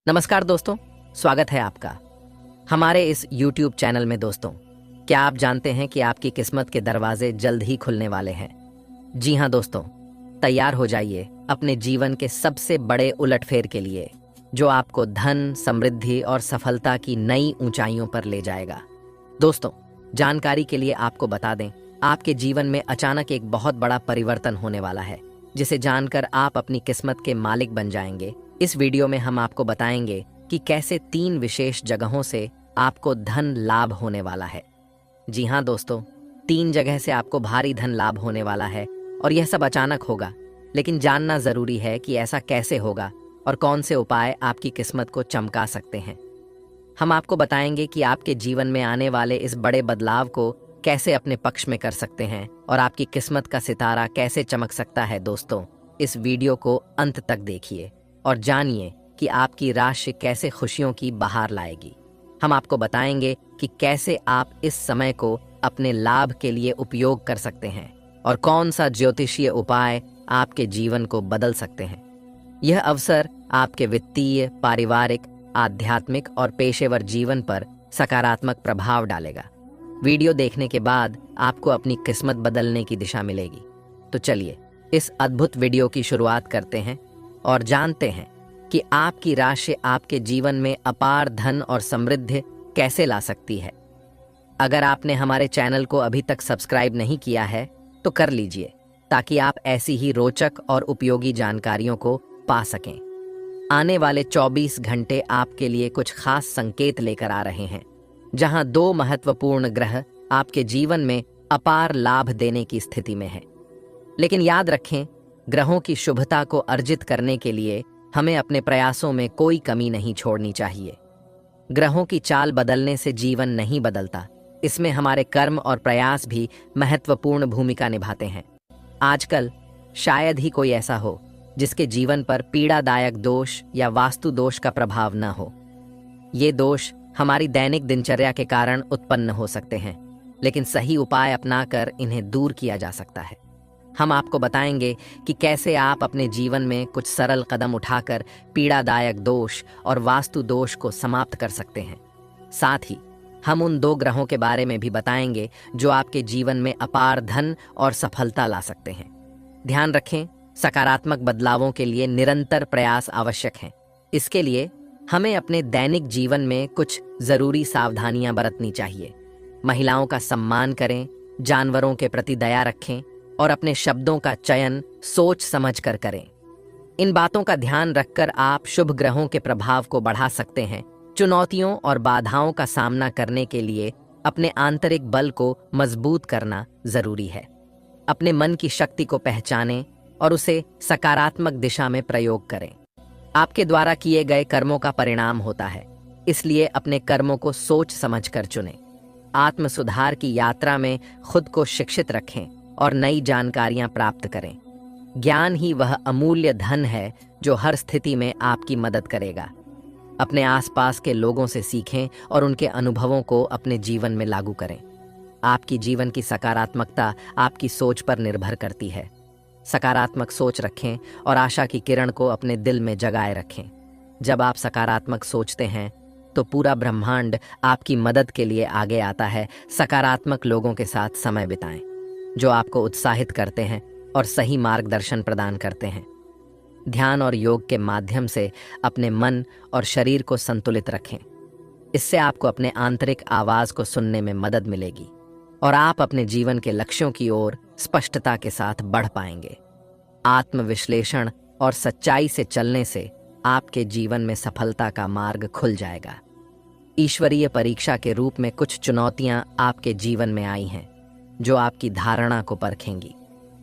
नमस्कार दोस्तों, स्वागत है आपका हमारे इस YouTube चैनल में। दोस्तों, क्या आप जानते हैं कि आपकी किस्मत के दरवाजे जल्द ही खुलने वाले हैं? जी हाँ दोस्तों, तैयार हो जाइए अपने जीवन के सबसे बड़े उलटफेर के लिए, जो आपको धन, समृद्धि और सफलता की नई ऊंचाइयों पर ले जाएगा। दोस्तों, जानकारी के लिए आपको बता दें, आपके जीवन में अचानक एक बहुत बड़ा परिवर्तन होने वाला है, जिसे जानकर आप अपनी किस्मत के मालिक बन जाएंगे। इस वीडियो में हम आपको बताएंगे कि कैसे 3 विशेष जगहों से आपको धन लाभ होने वाला है। जी हाँ दोस्तों, 3 जगह से आपको भारी धन लाभ होने वाला है और यह सब अचानक होगा, लेकिन जानना जरूरी है कि ऐसा कैसे होगा और कौन से उपाय आपकी किस्मत को चमका सकते हैं। हम आपको बताएंगे कि आपके जीवन में आने वाले इस बड़े बदलाव को कैसे अपने पक्ष में कर सकते हैं और आपकी किस्मत का सितारा कैसे चमक सकता है। दोस्तों, इस वीडियो को अंत तक देखिए और जानिए कि आपकी राशि कैसे खुशियों की बहार लाएगी। हम आपको बताएंगे कि कैसे आप इस समय को अपने लाभ के लिए उपयोग कर सकते हैं और कौन सा ज्योतिषीय उपाय आपके जीवन को बदल सकते हैं। यह अवसर आपके वित्तीय, पारिवारिक, आध्यात्मिक और पेशेवर जीवन पर सकारात्मक प्रभाव डालेगा। वीडियो देखने के बाद आपको अपनी किस्मत बदलने की दिशा मिलेगी। तो चलिए इस अद्भुत वीडियो की शुरुआत करते हैं और जानते हैं कि आपकी राशि आपके जीवन में अपार धन और समृद्धि कैसे ला सकती है। अगर आपने हमारे चैनल को अभी तक सब्सक्राइब नहीं किया है तो कर लीजिए, ताकि आप ऐसी ही रोचक और उपयोगी जानकारियों को पा सकें। आने वाले 24 घंटे आपके लिए कुछ खास संकेत लेकर आ रहे हैं, जहां 2 महत्वपूर्ण ग्रह आपके जीवन में अपार लाभ देने की स्थिति में हैं। लेकिन याद रखें, ग्रहों की शुभता को अर्जित करने के लिए हमें अपने प्रयासों में कोई कमी नहीं छोड़नी चाहिए। ग्रहों की चाल बदलने से जीवन नहीं बदलता, इसमें हमारे कर्म और प्रयास भी महत्वपूर्ण भूमिका निभाते हैं। आजकल शायद ही कोई ऐसा हो जिसके जीवन पर पीड़ादायक दोष या वास्तु दोष का प्रभाव न हो। ये दोष हमारी दैनिक दिनचर्या के कारण उत्पन्न हो सकते हैं, लेकिन सही उपाय अपनाकर इन्हें दूर किया जा सकता है। हम आपको बताएंगे कि कैसे आप अपने जीवन में कुछ सरल कदम उठाकर पीड़ादायक दोष और वास्तु दोष को समाप्त कर सकते हैं। साथ ही हम उन 2 ग्रहों के बारे में भी बताएंगे जो आपके जीवन में अपार धन और सफलता ला सकते हैं। ध्यान रखें, सकारात्मक बदलावों के लिए निरंतर प्रयास आवश्यक हैं। इसके लिए हमें अपने दैनिक जीवन में कुछ जरूरी सावधानियां बरतनी चाहिए। महिलाओं का सम्मान करें, जानवरों के प्रति दया रखें और अपने शब्दों का चयन सोच समझ कर करें। इन बातों का ध्यान रखकर आप शुभ ग्रहों के प्रभाव को बढ़ा सकते हैं। चुनौतियों और बाधाओं का सामना करने के लिए अपने आंतरिक बल को मजबूत करना जरूरी है। अपने मन की शक्ति को पहचानें और उसे सकारात्मक दिशा में प्रयोग करें। आपके द्वारा किए गए कर्मों का परिणाम होता है, इसलिए अपने कर्मों को सोच समझकर चुनें। आत्म सुधार की यात्रा में खुद को शिक्षित रखें और नई जानकारियां प्राप्त करें। ज्ञान ही वह अमूल्य धन है जो हर स्थिति में आपकी मदद करेगा। अपने आसपास के लोगों से सीखें और उनके अनुभवों को अपने जीवन में लागू करें। आपकी जीवन की सकारात्मकता आपकी सोच पर निर्भर करती है। सकारात्मक सोच रखें और आशा की किरण को अपने दिल में जगाए रखें। जब आप सकारात्मक सोचते हैं तो पूरा ब्रह्मांड आपकी मदद के लिए आगे आता है। सकारात्मक लोगों के साथ समय बिताएं जो आपको उत्साहित करते हैं और सही मार्गदर्शन प्रदान करते हैं। ध्यान और योग के माध्यम से अपने मन और शरीर को संतुलित रखें। इससे आपको अपने आंतरिक आवाज को सुनने में मदद मिलेगी और आप अपने जीवन के लक्ष्यों की ओर स्पष्टता के साथ बढ़ पाएंगे। आत्मविश्लेषण और सच्चाई से चलने से आपके जीवन में सफलता का मार्ग खुल जाएगा। ईश्वरीय परीक्षा के रूप में कुछ चुनौतियां आपके जीवन में आई हैं, जो आपकी धारणा को परखेंगी।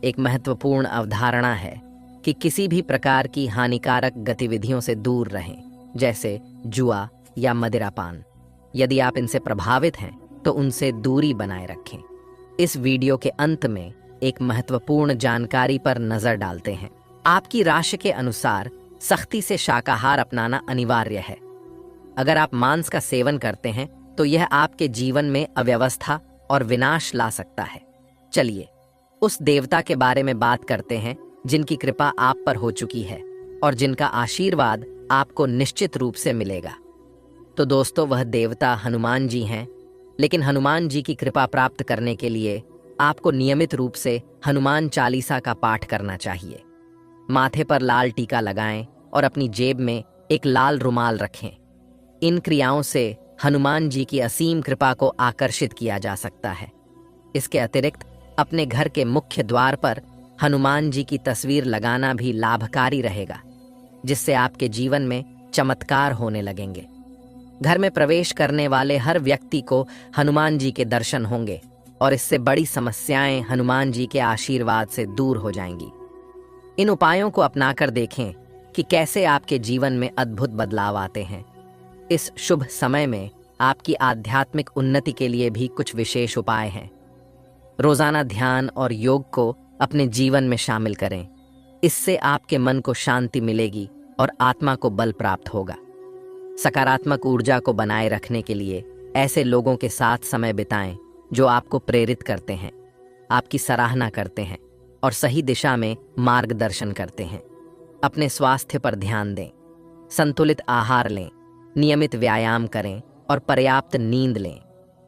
एक महत्वपूर्ण अवधारणा है कि किसी भी प्रकार की हानिकारक गतिविधियों से दूर रहें, जैसे जुआ या मदिरापान। यदि आप इनसे प्रभावित हैं तो उनसे दूरी बनाए रखें। इस वीडियो के अंत में एक महत्वपूर्ण जानकारी पर नजर डालते हैं। आपकी राशि के अनुसार सख्ती से शाकाहार अपनाना अनिवार्य है। अगर आप मांस का सेवन करते हैं तो यह आपके जीवन में अव्यवस्था और विनाश ला सकता है। चलिए उस देवता के बारे में बात करते हैं जिनकी कृपा आप पर हो चुकी है और जिनका आशीर्वाद आपको निश्चित रूप से मिलेगा। तो दोस्तों, वह देवता हनुमान जी हैं, लेकिन हनुमान जी की कृपा प्राप्त करने के लिए आपको नियमित रूप से हनुमान चालीसा का पाठ करना चाहिए। माथे पर लाल टीका लगाएं और अपनी जेब में एक लाल रुमाल रखें। इन क्रियाओं से हनुमान जी की असीम कृपा को आकर्षित किया जा सकता है। इसके अतिरिक्त अपने घर के मुख्य द्वार पर हनुमान जी की तस्वीर लगाना भी लाभकारी रहेगा, जिससे आपके जीवन में चमत्कार होने लगेंगे। घर में प्रवेश करने वाले हर व्यक्ति को हनुमान जी के दर्शन होंगे और इससे बड़ी समस्याएं हनुमान जी के आशीर्वाद से दूर हो जाएंगी। इन उपायों को अपनाकर देखें कि कैसे आपके जीवन में अद्भुत बदलाव आते हैं। इस शुभ समय में आपकी आध्यात्मिक उन्नति के लिए भी कुछ विशेष उपाय हैं। रोजाना ध्यान और योग को अपने जीवन में शामिल करें। इससे आपके मन को शांति मिलेगी और आत्मा को बल प्राप्त होगा। सकारात्मक ऊर्जा को बनाए रखने के लिए ऐसे लोगों के साथ समय बिताएं जो आपको प्रेरित करते हैं, आपकी सराहना करते हैं और सही दिशा में मार्गदर्शन करते हैं। अपने स्वास्थ्य पर ध्यान दें, संतुलित आहार लें, नियमित व्यायाम करें और पर्याप्त नींद लें।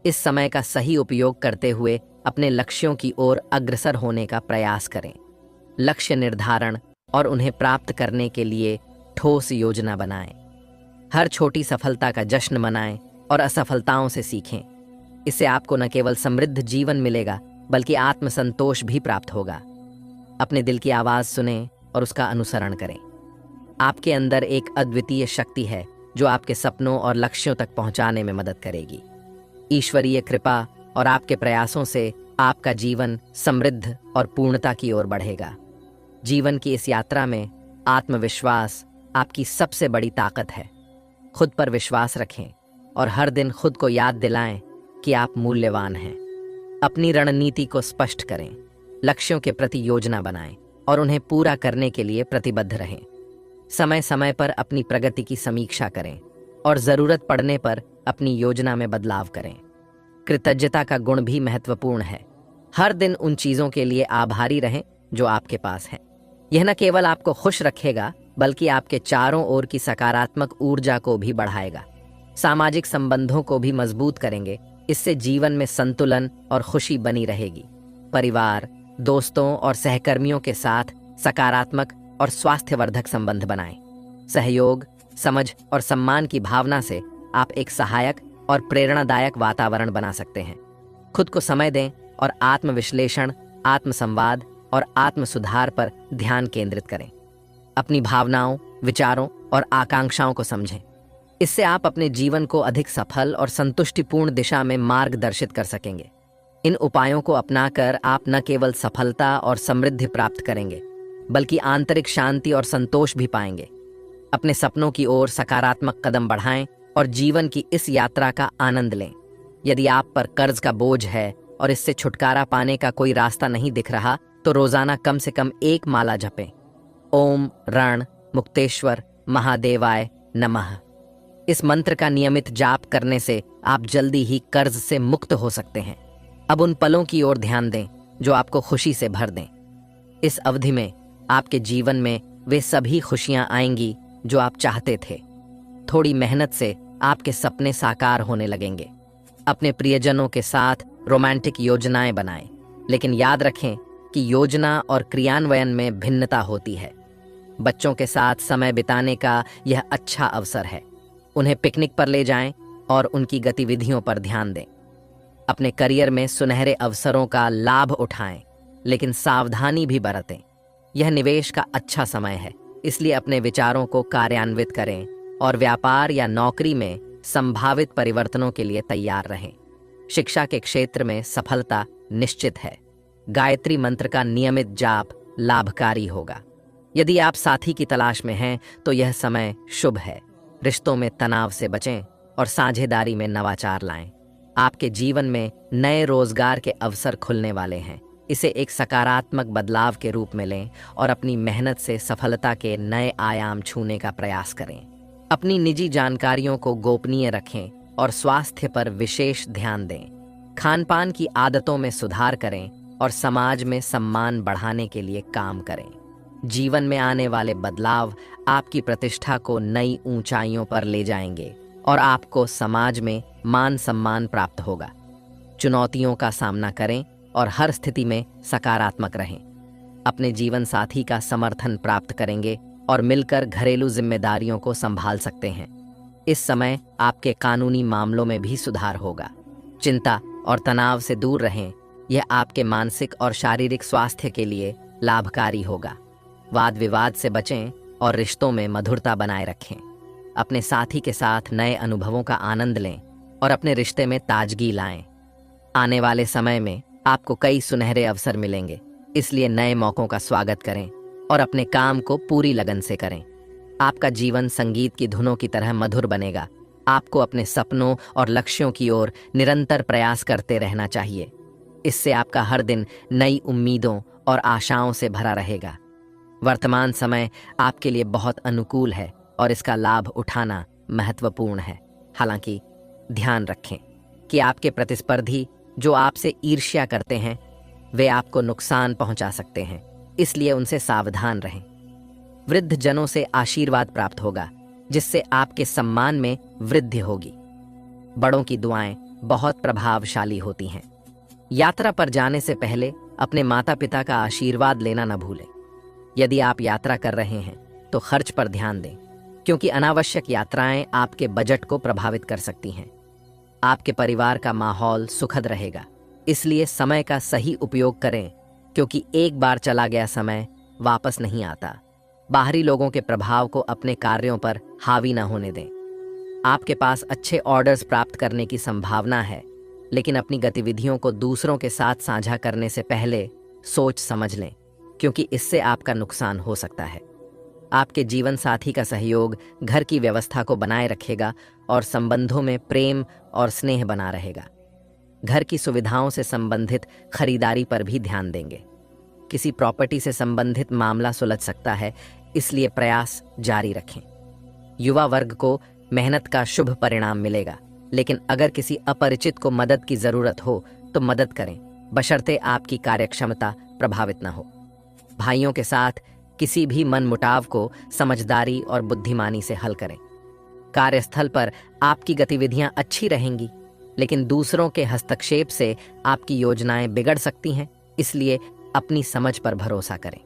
इस समय का सही उपयोग करते हुए अपने लक्ष्यों की ओर अग्रसर होने का प्रयास करें। लक्ष्य निर्धारण और उन्हें प्राप्त करने के लिए ठोस योजना बनाएं। हर छोटी सफलता का जश्न मनाएं और असफलताओं से सीखें। इससे आपको न केवल समृद्ध जीवन मिलेगा, बल्कि आत्मसंतोष भी प्राप्त होगा। अपने दिल की आवाज़ सुनें और उसका अनुसरण करें। आपके अंदर एक अद्वितीय शक्ति है जो आपके सपनों और लक्ष्यों तक पहुंचाने में मदद करेगी। ईश्वरीय कृपा और आपके प्रयासों से आपका जीवन समृद्ध और पूर्णता की ओर बढ़ेगा। जीवन की इस यात्रा में आत्मविश्वास आपकी सबसे बड़ी ताकत है। खुद पर विश्वास रखें और हर दिन खुद को याद दिलाएं कि आप मूल्यवान हैं। अपनी रणनीति को स्पष्ट करें, लक्ष्यों के प्रति योजना बनाएं और उन्हें पूरा करने के लिए प्रतिबद्ध रहें। समय समय पर अपनी प्रगति की समीक्षा करें और जरूरत पड़ने पर अपनी योजना में बदलाव करें। कृतज्ञता का गुण भी महत्वपूर्ण है। हर दिन उन चीजों के लिए आभारी रहें जो आपके पास हैं। यह न केवल आपको खुश रखेगा, बल्कि आपके चारों ओर की सकारात्मक ऊर्जा को भी बढ़ाएगा। सामाजिक संबंधों को भी मजबूत करेंगे। इससे जीवन में संतुलन और खुशी बनी रहेगी। परिवार, दोस्तों और सहकर्मियों के साथ सकारात्मक और स्वास्थ्यवर्धक संबंध बनाएं। सहयोग, समझ और सम्मान की भावना से आप एक सहायक और प्रेरणादायक वातावरण बना सकते हैं। खुद को समय दें और आत्मविश्लेषण, आत्मसंवाद और आत्मसुधार पर ध्यान केंद्रित करें। अपनी भावनाओं, विचारों और आकांक्षाओं को समझें। इससे आप अपने जीवन को अधिक सफल और संतुष्टिपूर्ण दिशा में मार्गदर्शित कर सकेंगे। इन उपायों को अपनाकर आप न केवल सफलता और समृद्धि प्राप्त करेंगे, बल्कि आंतरिक शांति और संतोष भी पाएंगे। अपने सपनों की ओर सकारात्मक कदम बढ़ाएं और जीवन की इस यात्रा का आनंद लें। यदि आप पर कर्ज का बोझ है और इससे छुटकारा पाने का कोई रास्ता नहीं दिख रहा, तो रोजाना कम से कम एक माला जपें। ओम रण मुक्तेश्वर महादेवाय नमः। इस मंत्र का नियमित जाप करने से आप जल्दी ही कर्ज से मुक्त हो सकते हैं। अब उन पलों की ओर ध्यान दें जो आपको खुशी से भर दें। इस अवधि में आपके जीवन में वे सभी खुशियां आएंगी जो आप चाहते थे। थोड़ी मेहनत से आपके सपने साकार होने लगेंगे। अपने प्रियजनों के साथ रोमांटिक योजनाएं बनाएं, लेकिन याद रखें कि योजना और क्रियान्वयन में भिन्नता होती है। बच्चों के साथ समय बिताने का यह अच्छा अवसर है। उन्हें पिकनिक पर ले जाएं और उनकी गतिविधियों पर ध्यान दें। अपने करियर में सुनहरे अवसरों का लाभ उठाएं, लेकिन सावधानी भी बरतें। यह निवेश का अच्छा समय है, इसलिए अपने विचारों को कार्यान्वित करें और व्यापार या नौकरी में संभावित परिवर्तनों के लिए तैयार रहें। शिक्षा के क्षेत्र में सफलता निश्चित है। गायत्री मंत्र का नियमित जाप लाभकारी होगा। यदि आप साथी की तलाश में हैं, तो यह समय शुभ है। रिश्तों में तनाव से बचें और साझेदारी में नवाचार लाएं। आपके जीवन में नए रोजगार के अवसर खुलने वाले हैं। इसे एक सकारात्मक बदलाव के रूप में लें और अपनी मेहनत से सफलता के नए आयाम छूने का प्रयास करें। अपनी निजी जानकारियों को गोपनीय रखें और स्वास्थ्य पर विशेष ध्यान दें। खानपान की आदतों में सुधार करें और समाज में सम्मान बढ़ाने के लिए काम करें। जीवन में आने वाले बदलाव आपकी प्रतिष्ठा को नई ऊंचाइयों पर ले जाएंगे और आपको समाज में मान सम्मान प्राप्त होगा। चुनौतियों का सामना करें और हर स्थिति में सकारात्मक रहें। अपने जीवन साथी का समर्थन प्राप्त करेंगे और मिलकर घरेलू जिम्मेदारियों को संभाल सकते हैं। इस समय आपके कानूनी मामलों में भी सुधार होगा। चिंता और तनाव से दूर रहें, यह आपके मानसिक और शारीरिक स्वास्थ्य के लिए लाभकारी होगा। वाद विवाद से बचें और रिश्तों में मधुरता बनाए रखें। अपने साथी के साथ नए अनुभवों का आनंद लें और अपने रिश्ते में ताजगी लाएं। आने वाले समय में आपको कई सुनहरे अवसर मिलेंगे, इसलिए नए मौकों का स्वागत करें और अपने काम को पूरी लगन से करें। आपका जीवन संगीत की धुनों की तरह मधुर बनेगा। आपको अपने सपनों और लक्ष्यों की ओर निरंतर प्रयास करते रहना चाहिए। इससे आपका हर दिन नई उम्मीदों और आशाओं से भरा रहेगा। वर्तमान समय आपके लिए बहुत अनुकूल है और इसका लाभ उठाना महत्वपूर्ण है। हालांकि ध्यान रखें कि आपके प्रतिस्पर्धी जो आपसे ईर्ष्या करते हैं, वे आपको नुकसान पहुंचा सकते हैं, इसलिए उनसे सावधान रहें। वृद्ध जनों से आशीर्वाद प्राप्त होगा, जिससे आपके सम्मान में वृद्धि होगी। बड़ों की दुआएं बहुत प्रभावशाली होती हैं। यात्रा पर जाने से पहले अपने माता पिता का आशीर्वाद लेना न भूलें। यदि आप यात्रा कर रहे हैं तो खर्च पर ध्यान दें, क्योंकि अनावश्यक यात्राएं आपके बजट को प्रभावित कर सकती हैं। आपके परिवार का माहौल सुखद रहेगा, इसलिए समय का सही उपयोग करें, क्योंकि एक बार चला गया समय वापस नहीं आता। बाहरी लोगों के प्रभाव को अपने कार्यों पर हावी न होने दें। आपके पास अच्छे ऑर्डर्स प्राप्त करने की संभावना है, लेकिन अपनी गतिविधियों को दूसरों के साथ साझा करने से पहले सोच समझ लें, क्योंकि इससे आपका नुकसान हो सकता है। आपके जीवन साथी का सहयोग घर की व्यवस्था को बनाए रखेगा और संबंधों में प्रेम और स्नेह बना रहेगा। घर की सुविधाओं से संबंधित खरीदारी पर भी ध्यान देंगे। किसी प्रॉपर्टी से संबंधित मामला सुलझ सकता है, इसलिए प्रयास जारी रखें। युवा वर्ग को मेहनत का शुभ परिणाम मिलेगा, लेकिन अगर किसी अपरिचित को मदद की जरूरत हो तो मदद करें, बशर्ते आपकी कार्यक्षमता प्रभावित न हो। भाइयों के साथ किसी भी मनमुटाव को समझदारी और बुद्धिमानी से हल करें। कार्यस्थल पर आपकी गतिविधियां अच्छी रहेंगी, लेकिन दूसरों के हस्तक्षेप से आपकी योजनाएं बिगड़ सकती हैं, इसलिए अपनी समझ पर भरोसा करें।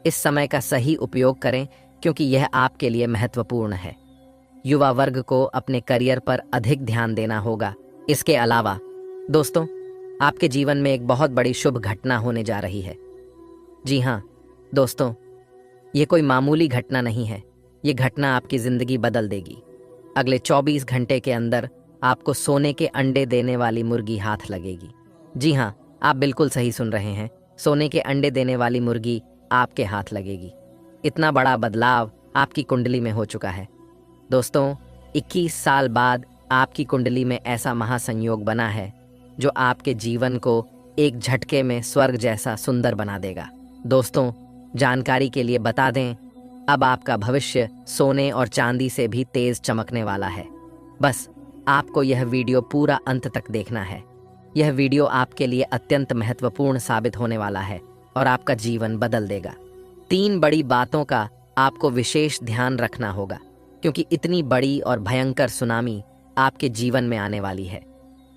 इस समय का सही उपयोग करें, क्योंकि यह आपके लिए महत्वपूर्ण है। युवा वर्ग को अपने करियर पर अधिक ध्यान देना होगा। इसके अलावा दोस्तों, आपके जीवन में एक बहुत बड़ी शुभ घटना होने जा रही है। जी हाँ दोस्तों, ये कोई मामूली घटना नहीं है। ये घटना आपकी जिंदगी बदल देगी। अगले 24 घंटे के अंदर आपको सोने के अंडे देने वाली मुर्गी हाथ लगेगी। जी हाँ, आप बिल्कुल सही सुन रहे हैं। सोने के अंडे देने वाली मुर्गी आपके हाथ लगेगी। इतना बड़ा बदलाव आपकी कुंडली में हो चुका है। दोस्तों, 21 साल बाद आपकी कुंडली में ऐसा महासंयोग बना है जो आपके जीवन को एक झटके में स्वर्ग जैसा सुंदर बना देगा। दोस्तों, जानकारी के लिए बता दें, अब आपका भविष्य सोने और चांदी से भी तेज चमकने वाला है। बस आपको यह वीडियो पूरा अंत तक देखना है। यह वीडियो आपके लिए अत्यंत महत्वपूर्ण साबित होने वाला है और आपका जीवन बदल देगा। 3 बड़ी बातों का आपको विशेष ध्यान रखना होगा, क्योंकि इतनी बड़ी और भयंकर सुनामी आपके जीवन में आने वाली है।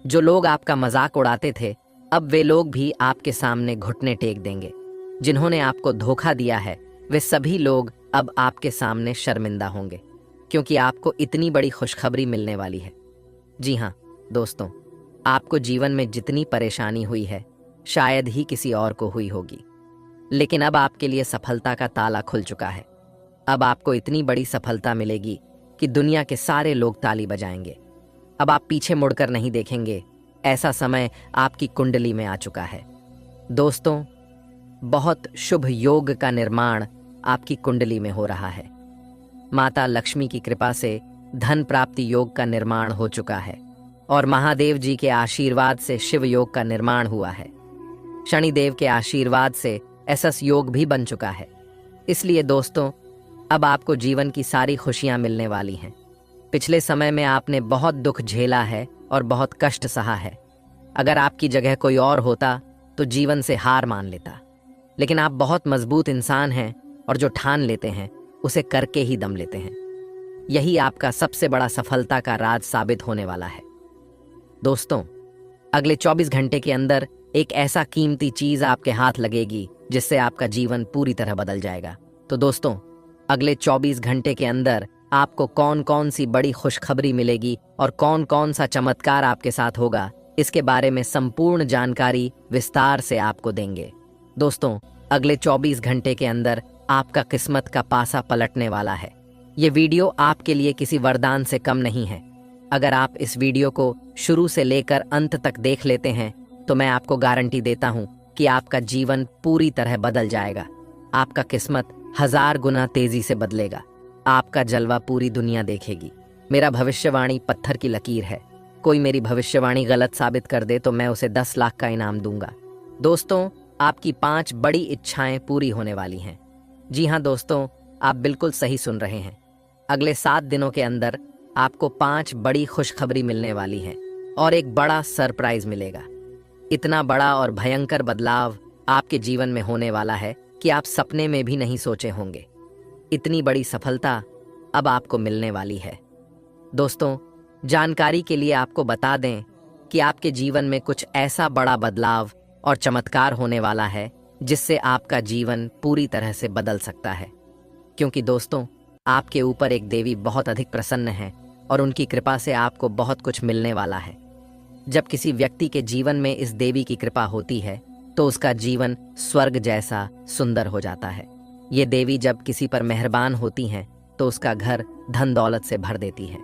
जो लोग आपका मजाक उड़ाते थे, अब वे लोग भी आपके सामने घुटने टेक देंगे। जिन्होंने आपको धोखा दिया है, वे सभी लोग अब आपके सामने शर्मिंदा होंगे, क्योंकि आपको इतनी बड़ी खुशखबरी मिलने वाली है। जी हाँ दोस्तों, आपको जीवन में जितनी परेशानी हुई है, शायद ही किसी और को हुई होगी, लेकिन अब आपके लिए सफलता का ताला खुल चुका है। अब आपको इतनी बड़ी सफलता मिलेगी कि दुनिया के सारे लोग ताली बजाएंगे। अब आप पीछे मुड़कर नहीं देखेंगे। ऐसा समय आपकी कुंडली में आ चुका है। दोस्तों, बहुत शुभ योग का निर्माण आपकी कुंडली में हो रहा है। माता लक्ष्मी की कृपा से धन प्राप्ति योग का निर्माण हो चुका है और महादेव जी के आशीर्वाद से शिव योग का निर्माण हुआ है। शनिदेव के आशीर्वाद से एसएस योग भी बन चुका है। इसलिए दोस्तों, अब आपको जीवन की सारी खुशियां मिलने वाली हैं। पिछले समय में आपने बहुत दुख झेला है और बहुत कष्ट सहा है। अगर आपकी जगह कोई और होता तो जीवन से हार मान लेता, लेकिन आप बहुत मजबूत इंसान हैं और जो ठान लेते हैं उसे करके ही दम लेते हैं। यही आपका सबसे बड़ा सफलता का राज साबित होने वाला है। दोस्तों, अगले 24 घंटे के अंदर एक ऐसा कीमती चीज आपके हाथ लगेगी जिससे आपका जीवन पूरी तरह बदल जाएगा। तो दोस्तों, अगले 24 घंटे के अंदर आपको कौन कौन सी बड़ी खुशखबरी मिलेगी और कौन कौन सा चमत्कार आपके साथ होगा, इसके बारे में संपूर्ण जानकारी विस्तार से आपको देंगे। दोस्तों, अगले 24 घंटे के अंदर आपका किस्मत का पासा पलटने वाला है। ये वीडियो आपके लिए किसी वरदान से कम नहीं है। अगर आप इस वीडियो को शुरू से लेकर अंत तक देख लेते हैं तो मैं आपको गारंटी देता हूं कि आपका जीवन पूरी तरह बदल जाएगा। आपका किस्मत 1000 गुना तेजी से बदलेगा। आपका जलवा पूरी दुनिया देखेगी। मेरा भविष्यवाणी पत्थर की लकीर है। कोई मेरी भविष्यवाणी गलत साबित कर दे तो मैं उसे 10 लाख का इनाम दूंगा। दोस्तों, आपकी 5 बड़ी इच्छाएं पूरी होने वाली हैं। जी हाँ दोस्तों, आप बिल्कुल सही सुन रहे हैं। अगले 7 दिनों के अंदर आपको 5 बड़ी खुशखबरी मिलने वाली है और एक बड़ा सरप्राइज मिलेगा। इतना बड़ा और भयंकर बदलाव आपके जीवन में होने वाला है कि आप सपने में भी नहीं सोचे होंगे। इतनी बड़ी सफलता अब आपको मिलने वाली है। दोस्तों, जानकारी के लिए आपको बता दें कि आपके जीवन में कुछ ऐसा बड़ा बदलाव और चमत्कार होने वाला है जिससे आपका जीवन पूरी तरह से बदल सकता है। क्योंकि दोस्तों, आपके ऊपर एक देवी बहुत अधिक प्रसन्न है और उनकी कृपा से आपको बहुत कुछ मिलने वाला है। जब किसी व्यक्ति के जीवन में इस देवी की कृपा होती है तो उसका जीवन स्वर्ग जैसा सुंदर हो जाता है। ये देवी जब किसी पर मेहरबान होती हैं तो उसका घर धन दौलत से भर देती है।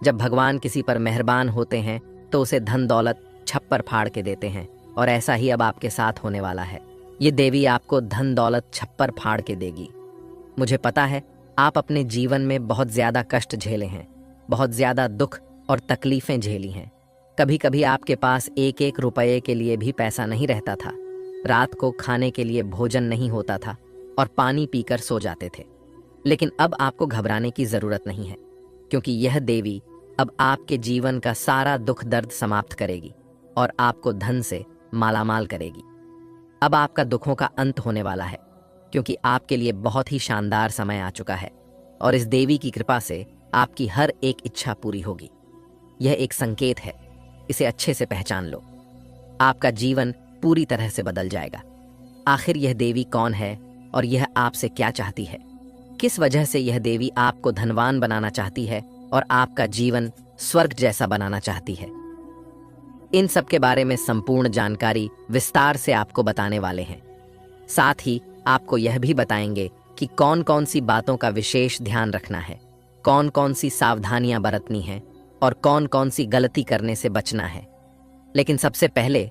जब भगवान किसी पर मेहरबान होते हैं तो उसे धन दौलत छप्पर फाड़ के देते हैं और ऐसा ही अब आपके साथ होने वाला है। ये देवी आपको धन दौलत छप्पर फाड़ के देगी। मुझे पता है आप अपने जीवन में बहुत ज़्यादा कष्ट झेले हैं, बहुत ज़्यादा दुख और तकलीफ़ें झेली हैं। कभी कभी आपके पास एक एक रुपये के लिए भी पैसा नहीं रहता था, रात को खाने के लिए भोजन नहीं होता था और पानी पीकर सो जाते थे। लेकिन अब आपको घबराने की ज़रूरत नहीं है, क्योंकि यह देवी अब आपके जीवन का सारा दुख दर्द समाप्त करेगी और आपको धन से मालामाल करेगी। अब आपका दुखों का अंत होने वाला है, क्योंकि आपके लिए बहुत ही शानदार समय आ चुका है और इस देवी की कृपा से आपकी हर एक इच्छा पूरी होगी। यह एक संकेत है, इसे अच्छे से पहचान लो। आपका जीवन पूरी तरह से बदल जाएगा। आखिर यह देवी कौन है और यह आपसे क्या चाहती है? किस वजह से यह देवी आपको धनवान बनाना चाहती है और आपका जीवन स्वर्ग जैसा बनाना चाहती है? इन सब के बारे में संपूर्ण जानकारी विस्तार से आपको बताने वाले हैं। साथ ही आपको यह भी बताएंगे कि कौन कौन सी बातों का विशेष ध्यान रखना है, कौन कौन सी सावधानियां बरतनी हैं और कौन कौन सी गलती करने से बचना है। लेकिन सबसे पहले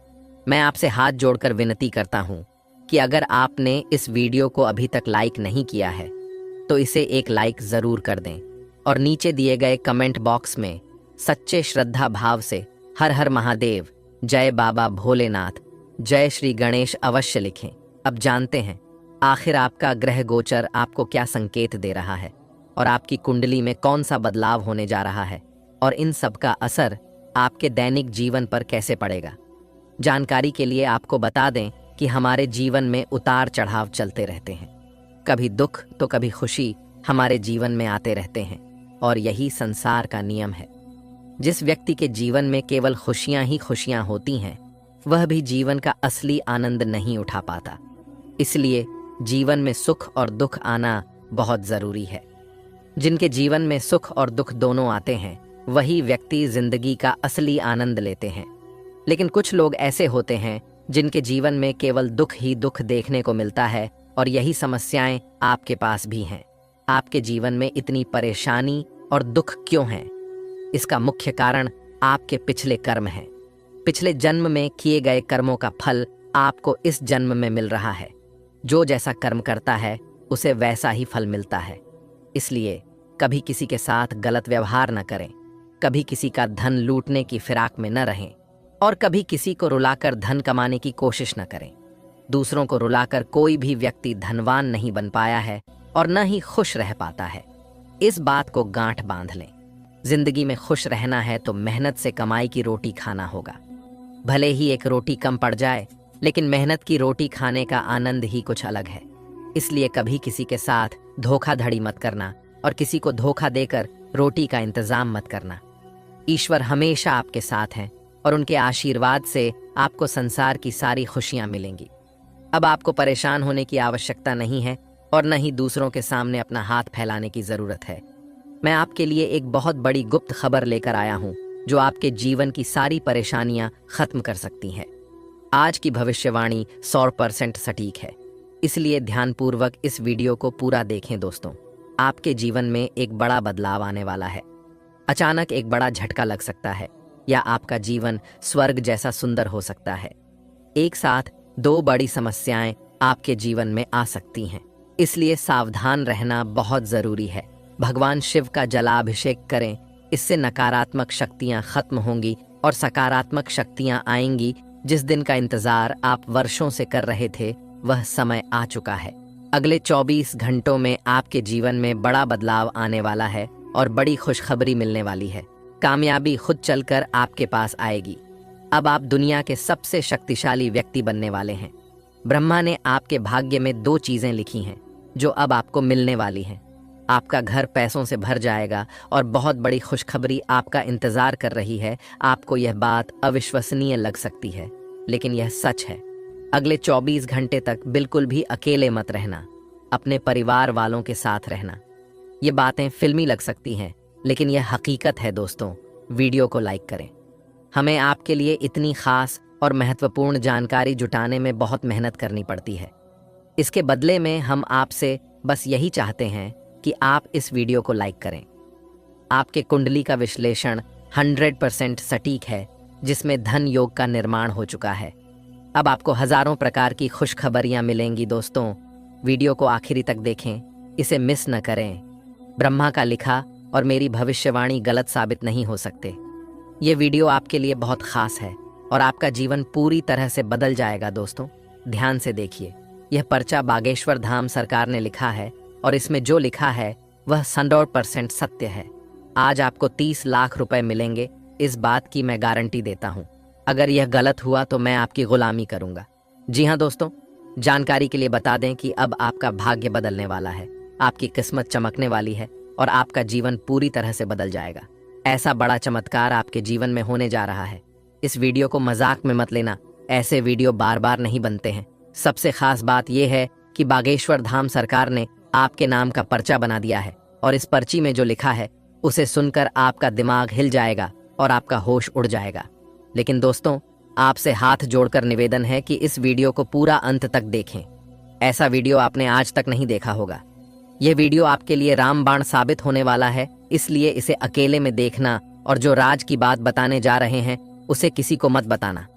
मैं आपसे हाथ जोड़कर विनती करता हूं कि अगर आपने इस वीडियो को अभी तक लाइक नहीं किया है तो इसे एक लाइक ज़रूर कर दें और नीचे दिए गए कमेंट बॉक्स में सच्चे श्रद्धा भाव से हर हर महादेव, जय बाबा भोलेनाथ, जय श्री गणेश अवश्य लिखें। अब जानते हैं आखिर आपका ग्रह गोचर आपको क्या संकेत दे रहा है और आपकी कुंडली में कौन सा बदलाव होने जा रहा है और इन सब का असर आपके दैनिक जीवन पर कैसे पड़ेगा। जानकारी के लिए आपको बता दें कि हमारे जीवन में उतार चढ़ाव चलते रहते हैं। कभी दुख तो कभी खुशी हमारे जीवन में आते रहते हैं और यही संसार का नियम है। जिस व्यक्ति के जीवन में केवल खुशियां ही खुशियां होती हैं, वह भी जीवन का असली आनंद नहीं उठा पाता। इसलिए जीवन में सुख और दुख आना बहुत ज़रूरी है। जिनके जीवन में सुख और दुख दोनों आते हैं, वही व्यक्ति जिंदगी का असली आनंद लेते हैं। लेकिन कुछ लोग ऐसे होते हैं जिनके जीवन में केवल दुख ही दुख देखने को मिलता है और यही समस्याएं आपके पास भी हैं। आपके जीवन में इतनी परेशानी और दुख क्यों हैं? इसका मुख्य कारण आपके पिछले कर्म हैं। पिछले जन्म में किए गए कर्मों का फल आपको इस जन्म में मिल रहा है। जो जैसा कर्म करता है उसे वैसा ही फल मिलता है। इसलिए कभी किसी के साथ गलत व्यवहार न करें, कभी किसी का धन लूटने की फिराक में न रहें और कभी किसी को रुलाकर धन कमाने की कोशिश न करें। दूसरों को रुलाकर कोई भी व्यक्ति धनवान नहीं बन पाया है और न ही खुश रह पाता है। इस बात को गांठ बांध लें। जिंदगी में खुश रहना है तो मेहनत से कमाई की रोटी खाना होगा। भले ही एक रोटी कम पड़ जाए, लेकिन मेहनत की रोटी खाने का आनंद ही कुछ अलग है। इसलिए कभी किसी के साथ धोखाधड़ी मत करना और किसी को धोखा देकर रोटी का इंतजाम मत करना। ईश्वर हमेशा आपके साथ हैं और उनके आशीर्वाद से आपको संसार की सारी खुशियां मिलेंगी। अब आपको परेशान होने की आवश्यकता नहीं है और न ही दूसरों के सामने अपना हाथ फैलाने की जरूरत है। मैं आपके लिए एक बहुत बड़ी गुप्त खबर लेकर आया हूं जो आपके जीवन की सारी परेशानियां खत्म कर सकती है। आज की भविष्यवाणी 100% सटीक है, इसलिए ध्यानपूर्वक इस वीडियो को पूरा देखें दोस्तों। आपके जीवन में एक बड़ा बदलाव आने वाला है। अचानक एक बड़ा झटका लग सकता है या आपका जीवन स्वर्ग जैसा सुंदर हो सकता है। एक साथ दो बड़ी समस्याएं आपके जीवन में आ सकती हैं, इसलिए सावधान रहना बहुत जरूरी है। भगवान शिव का जलाभिषेक करें, इससे नकारात्मक शक्तियां खत्म होंगी और सकारात्मक शक्तियां आएंगी। जिस दिन का इंतजार आप वर्षों से कर रहे थे वह समय आ चुका है। अगले 24 घंटों में आपके जीवन में बड़ा बदलाव आने वाला है और बड़ी खुशखबरी मिलने वाली है। कामयाबी खुद चलकर आपके पास आएगी। अब आप दुनिया के सबसे शक्तिशाली व्यक्ति बनने वाले हैं। ब्रह्मा ने आपके भाग्य में 2 चीजें लिखी हैं जो अब आपको मिलने वाली हैं। आपका घर पैसों से भर जाएगा और बहुत बड़ी खुशखबरी आपका इंतजार कर रही है। आपको यह बात अविश्वसनीय लग सकती है, लेकिन यह सच है। अगले 24 घंटे तक बिल्कुल भी अकेले मत रहना, अपने परिवार वालों के साथ रहना। ये बातें फिल्मी लग सकती हैं, लेकिन यह हकीकत है दोस्तों। वीडियो को लाइक करें। हमें आपके लिए इतनी खास और महत्वपूर्ण जानकारी जुटाने में बहुत मेहनत करनी पड़ती है। इसके बदले में हम आपसे बस यही चाहते हैं कि आप इस वीडियो को लाइक करें। आपके कुंडली का विश्लेषण 100% सटीक है, जिसमें धन योग का निर्माण हो चुका है। अब आपको हजारों प्रकार की खुशखबरियां मिलेंगी दोस्तों। वीडियो को आखिरी तक देखें, इसे मिस न करें। ब्रह्मा का लिखा और मेरी भविष्यवाणी गलत साबित नहीं हो सकते। ये वीडियो आपके लिए बहुत खास है और आपका जीवन पूरी तरह से बदल जाएगा दोस्तों। ध्यान से देखिए। यह पर्चा बागेश्वर धाम सरकार ने लिखा है और इसमें जो लिखा है वह 100% सत्य है। आज आपको 30 लाख रुपए मिलेंगे, इस बात की मैं गारंटी देता हूँ। अगर यह गलत हुआ तो मैं आपकी गुलामी करूंगा। जी हाँ दोस्तों, जानकारी के लिए बता दें कि अब आपका भाग्य बदलने वाला है। आपकी किस्मत चमकने वाली है और आपका जीवन पूरी तरह से बदल जाएगा। ऐसा बड़ा चमत्कार आपके जीवन में होने जा रहा है। इस वीडियो को मजाक में मत लेना, ऐसे वीडियो बार बार नहीं बनते हैं। सबसे खास बात यह है कि बागेश्वर धाम सरकार ने आपके नाम का पर्चा बना दिया है और इस पर्ची में जो लिखा है उसे सुनकर आपका दिमाग हिल जाएगा और आपका होश उड़ जाएगा। लेकिन दोस्तों, आपसे हाथ जोड़कर निवेदन है कि इस वीडियो को पूरा अंत तक देखें। ऐसा वीडियो आपने आज तक नहीं देखा होगा। यह वीडियो आपके लिए रामबाण साबित होने वाला है, इसलिए इसे अकेले में देखना और जो राज की बात बताने जा रहे हैं उसे किसी को मत बताना।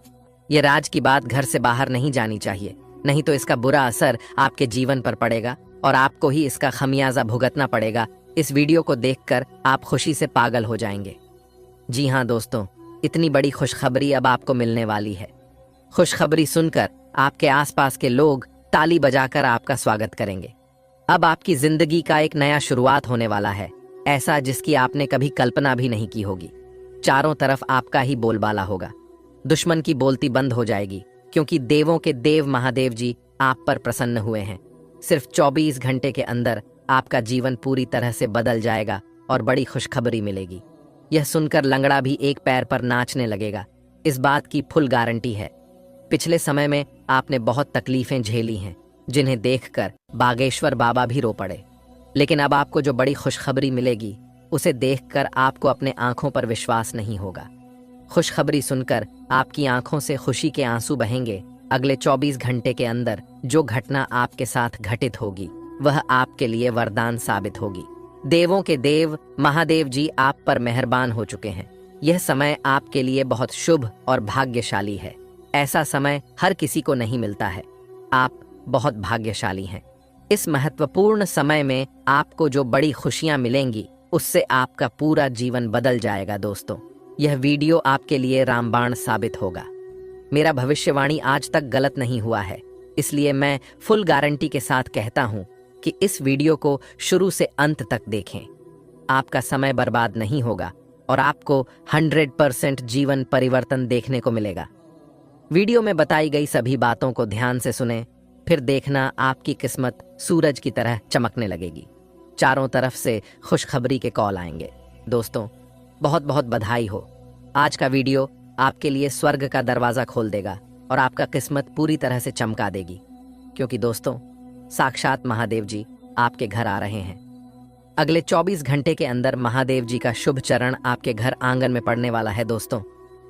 यह राज की बात घर से बाहर नहीं जानी चाहिए, नहीं तो इसका बुरा असर आपके जीवन पर पड़ेगा और आपको ही इसका खमियाजा भुगतना पड़ेगा। इस वीडियो को देखकर आप खुशी से पागल हो जाएंगे। जी हाँ दोस्तों, इतनी बड़ी खुशखबरी अब आपको मिलने वाली है। खुशखबरी सुनकर आपके आसपास के लोग ताली बजाकर आपका स्वागत करेंगे। अब आपकी जिंदगी का एक नया शुरुआत होने वाला है, ऐसा जिसकी आपने कभी कल्पना भी नहीं की होगी। चारों तरफ आपका ही बोलबाला होगा। दुश्मन की बोलती बंद हो जाएगी, क्योंकि देवों के देव महादेव जी आप पर प्रसन्न हुए हैं। सिर्फ 24 घंटे के अंदर आपका जीवन पूरी तरह से बदल जाएगा और बड़ी खुशखबरी मिलेगी। यह सुनकर लंगड़ा भी एक पैर पर नाचने लगेगा, इस बात की फुल गारंटी है। पिछले समय में आपने बहुत तकलीफें झेली हैं, जिन्हें देखकर बागेश्वर बाबा भी रो पड़े। लेकिन अब आपको जो बड़ी खुशखबरी मिलेगी उसे देखकर आपको अपने आंखों पर विश्वास नहीं होगा। खुशखबरी सुनकर आपकी आंखों से खुशी के आंसू बहेंगे। अगले 24 घंटे के अंदर जो घटना आपके साथ घटित होगी वह आपके लिए वरदान साबित होगी। देवों के देव महादेव जी आप पर मेहरबान हो चुके हैं। यह समय आपके लिए बहुत शुभ और भाग्यशाली है। ऐसा समय हर किसी को नहीं मिलता है। आप बहुत भाग्यशाली हैं। इस महत्वपूर्ण समय में आपको जो बड़ी खुशियां मिलेंगी उससे आपका पूरा जीवन बदल जाएगा दोस्तों। यह वीडियो आपके लिए रामबाण साबित होगा। मेरा भविष्यवाणी आज तक गलत नहीं हुआ है, इसलिए मैं फुल गारंटी के साथ कहता हूं कि इस वीडियो को शुरू से अंत तक देखें। आपका समय बर्बाद नहीं होगा और आपको 100% जीवन परिवर्तन देखने को मिलेगा। वीडियो में बताई गई सभी बातों को ध्यान से सुनें, फिर देखना आपकी किस्मत सूरज की तरह चमकने लगेगी। चारों तरफ से खुशखबरी के कॉल आएंगे। दोस्तों, बहुत बहुत बधाई हो। आज का वीडियो आपके लिए स्वर्ग का दरवाजा खोल देगा और आपका किस्मत पूरी तरह से चमका देगी, क्योंकि दोस्तों, साक्षात महादेव जी आपके घर आ रहे हैं। अगले 24 घंटे के अंदर महादेव जी का शुभ चरण आपके घर आंगन में पड़ने वाला है। दोस्तों,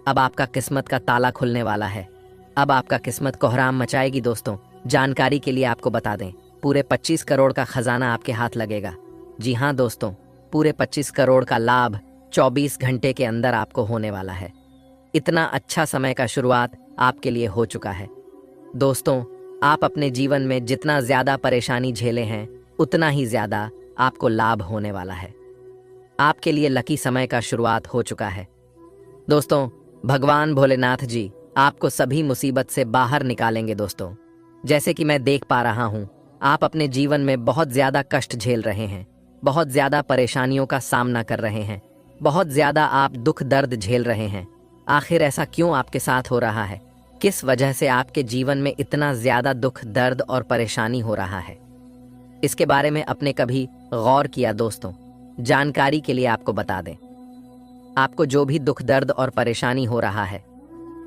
अब आपका किस्मत का ताला खुलने वाला है। अब आपका किस्मत कोहराम मचाएगी। दोस्तों, जानकारी के लिए आपको बता दें, पूरे 25 करोड़ का खजाना आपके हाथ लगेगा। जी हाँ दोस्तों, पूरे 25 करोड़ का लाभ 24 घंटे के अंदर आपको होने वाला है। इतना अच्छा समय का शुरुआत आपके लिए हो चुका है। दोस्तों, आप अपने जीवन में जितना ज्यादा परेशानी झेले हैं, उतना ही ज्यादा आपको लाभ होने वाला है। आपके लिए लकी समय का शुरुआत हो चुका है। दोस्तों, भगवान भोलेनाथ जी आपको सभी मुसीबत से बाहर निकालेंगे। दोस्तों, जैसे कि मैं देख पा रहा हूं, आप अपने जीवन में बहुत ज्यादा कष्ट झेल रहे हैं, बहुत ज्यादा परेशानियों का सामना कर रहे हैं, बहुत ज्यादा आप दुख दर्द झेल रहे हैं। आखिर ऐसा क्यों आपके साथ हो रहा है? किस वजह से आपके जीवन में इतना ज्यादा दुख दर्द और परेशानी हो रहा है? इसके बारे में आपने कभी गौर किया? दोस्तों, जानकारी के लिए आपको बता दें, आपको जो भी दुख दर्द और परेशानी हो रहा है,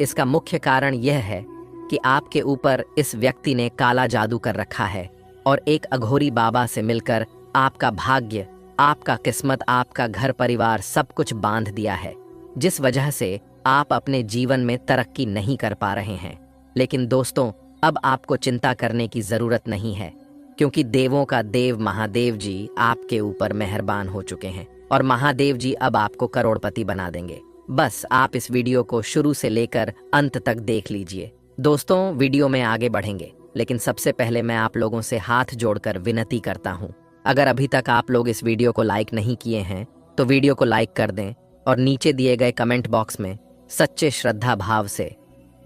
इसका मुख्य कारण यह है कि आपके ऊपर इस व्यक्ति ने काला जादू कर रखा है और एक अघोरी बाबा से मिलकर आपका भाग्य, आपका किस्मत, आपका घर परिवार सब कुछ बांध दिया है, जिस वजह से आप अपने जीवन में तरक्की नहीं कर पा रहे हैं। लेकिन दोस्तों, अब आपको चिंता करने की जरूरत नहीं है, क्योंकि देवों का देव महादेव जी आपके ऊपर मेहरबान हो चुके हैं और महादेव जी अब आपको करोड़पति बना देंगे। बस आप इस वीडियो को शुरू से लेकर अंत तक देख लीजिए। दोस्तों, वीडियो में आगे बढ़ेंगे, लेकिन सबसे पहले मैं आप लोगों से हाथ जोड़कर विनती करता हूं, अगर अभी तक आप लोग इस वीडियो को लाइक नहीं किए हैं तो वीडियो को लाइक कर दें और नीचे दिए गए कमेंट बॉक्स में सच्चे श्रद्धा भाव से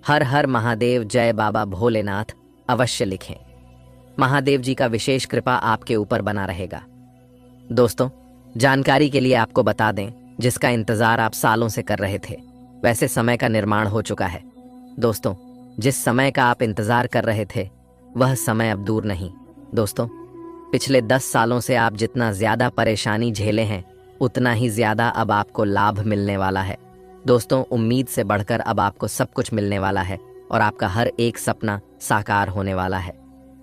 हर हर महादेव जय बाबा भोलेनाथ अवश्य लिखें। महादेव जी का विशेष कृपा आपके ऊपर बना रहेगा। दोस्तों, जानकारी के लिए आपको बता दें, जिसका इंतजार आप सालों से कर रहे थे, वैसे समय का निर्माण हो चुका है। दोस्तों, जिस समय का आप इंतजार कर रहे थे, वह समय अब दूर नहीं। दोस्तों, पिछले 10 सालों से आप जितना ज्यादा परेशानी झेले हैं, उतना ही ज्यादा अब आपको लाभ मिलने वाला है। दोस्तों, उम्मीद से बढ़कर अब आपको सब कुछ मिलने वाला है और आपका हर एक सपना साकार होने वाला है।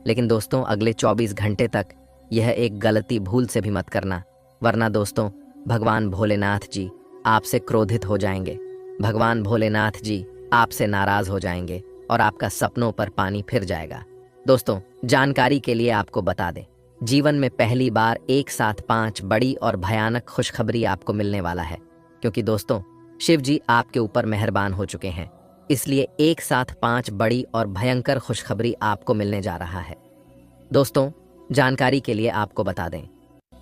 लेकिन दोस्तों, अगले 24 घंटे तक यह एक गलती भूल से भी मत करना, वरना दोस्तों, भगवान भोलेनाथ जी आपसे क्रोधित हो जाएंगे। भगवान भोलेनाथ जी आपसे नाराज हो जाएंगे और आपका सपनों पर पानी फिर जाएगा। दोस्तों, जानकारी के लिए आपको बता दें, जीवन में पहली बार एक साथ 5 बड़ी और भयानक खुशखबरी आपको मिलने वाला है, क्योंकि दोस्तों, शिव जी आपके ऊपर मेहरबान हो चुके हैं। इसलिए एक साथ 5 बड़ी और भयंकर खुशखबरी आपको मिलने जा रहा है। दोस्तों, जानकारी के लिए आपको बता दें,